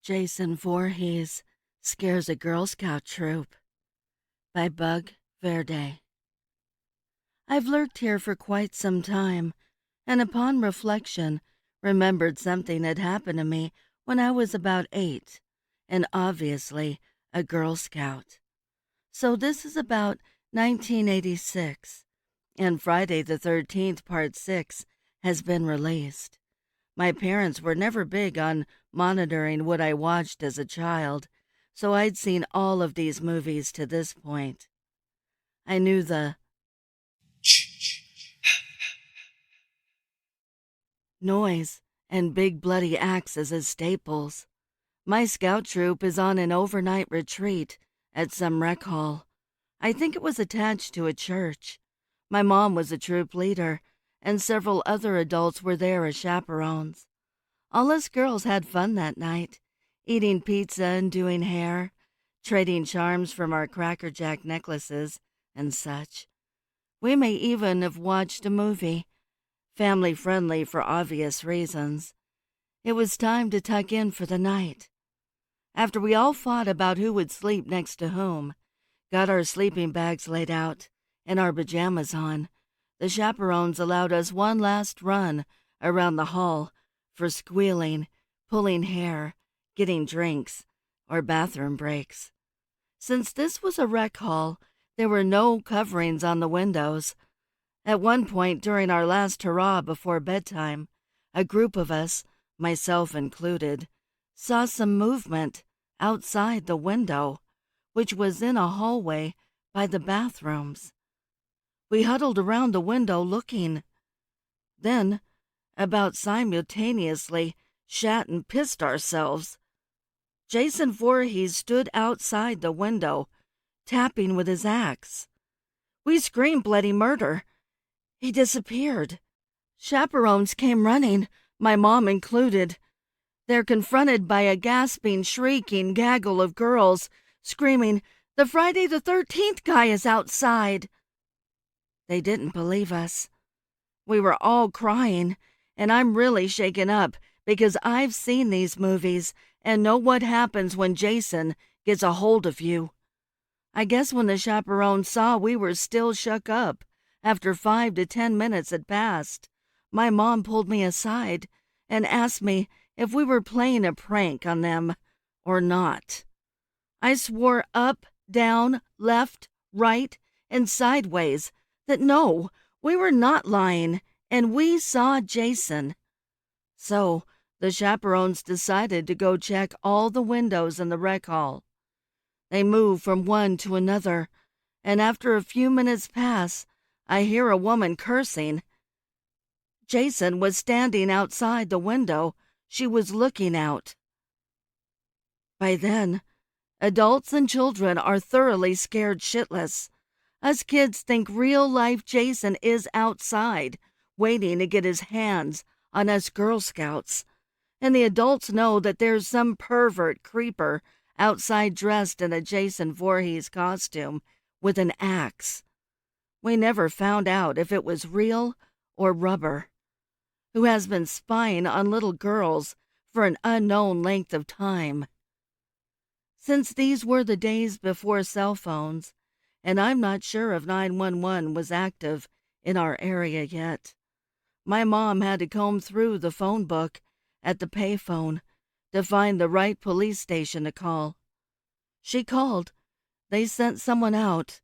Jason Voorhees Scares a Girl Scout Troop by Bugverde. I've lurked here for quite some time, and upon reflection, remembered something had happened to me when I was about 8, and obviously a Girl Scout. So this is about 1986, and Friday the 13th Part 6 has been released. My parents were never big on monitoring what I watched as a child, so I'd seen all of these movies to this point. I knew the noise and big bloody axes as staples. My scout troop is on an overnight retreat at some rec hall. I think it was attached to a church. My mom was a troop leader, and several other adults were there as chaperones. All us girls had fun that night, eating pizza and doing hair, trading charms from our Cracker Jack necklaces and such. We may even have watched a movie, family-friendly for obvious reasons. It was time to tuck in for the night. After we all fought about who would sleep next to whom, got our sleeping bags laid out, and our pajamas on, the chaperones allowed us one last run around the hall for squealing, pulling hair, getting drinks, or bathroom breaks. Since this was a rec hall, there were no coverings on the windows. At one point during our last hurrah before bedtime, a group of us, myself included, saw some movement outside the window, which was in a hallway by the bathrooms. We huddled around the window looking. Then, about simultaneously, shat and pissed ourselves. Jason Voorhees stood outside the window, tapping with his axe. We screamed bloody murder. He disappeared. Chaperones came running, my mom included. They're confronted by a gasping, shrieking gaggle of girls, screaming, "The Friday the 13th guy is outside!" They didn't believe us. We were all crying, and I'm really shaken up because I've seen these movies and know what happens when Jason gets a hold of you. I guess when the chaperones saw we were still shook up, after 5 to 10 minutes had passed, my mom pulled me aside and asked me if we were playing a prank on them or not. I swore up, down, left, right, and sideways that no, we were not lying, and we saw Jason. So the chaperones decided to go check all the windows in the rec hall. They moved from one to another, and after a few minutes pass, I hear a woman cursing. Jason was standing outside the window she was looking out. By then, adults and children are thoroughly scared shitless. Us kids think real-life Jason is outside, waiting to get his hands on us Girl Scouts. And the adults know that there's some pervert creeper outside dressed in a Jason Voorhees costume with an axe. We never found out if it was real or rubber. Who has been spying on little girls for an unknown length of time. Since these were the days before cell phones, and I'm not sure if 911 was active in our area yet, my mom had to comb through the phone book at the payphone to find the right police station to call. She called. They sent someone out,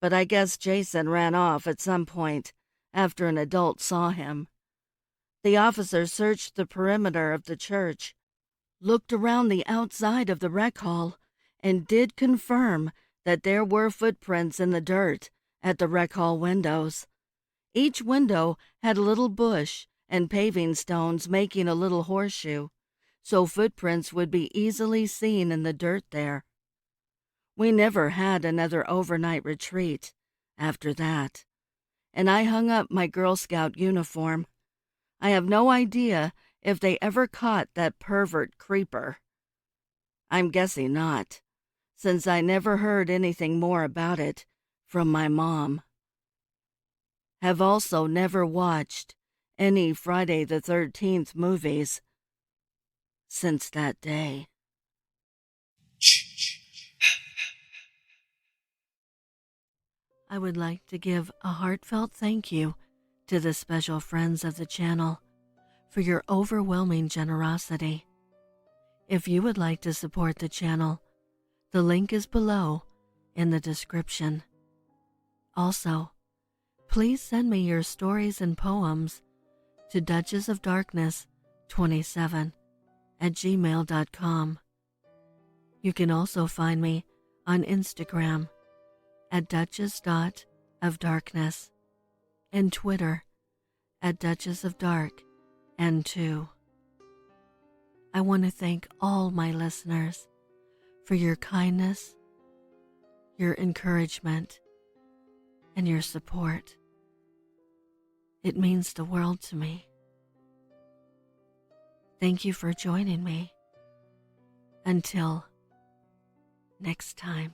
but I guess Jason ran off at some point after an adult saw him. The officer searched the perimeter of the church, looked around the outside of the rec hall, and did confirm that there were footprints in the dirt at the rec hall windows. Each window had a little bush and paving stones making a little horseshoe, so footprints would be easily seen in the dirt there. We never had another overnight retreat after that, and I hung up my Girl Scout uniform. I have no idea if they ever caught that pervert creeper. I'm guessing not, since I never heard anything more about it from my mom. Have also never watched any Friday the 13th movies since that day. I would like to give a heartfelt thank you to the special friends of the channel for your overwhelming generosity. If you would like to support the channel, the link is below in the description. Also, please send me your stories and poems to duchessofdarkness27@gmail.com. You can also find me on Instagram at duchess.ofdarkness and Twitter at duchessofdarkn2. I want to thank all my listeners for your kindness, your encouragement, and your support. It means the world to me. Thank you for joining me. Until next time.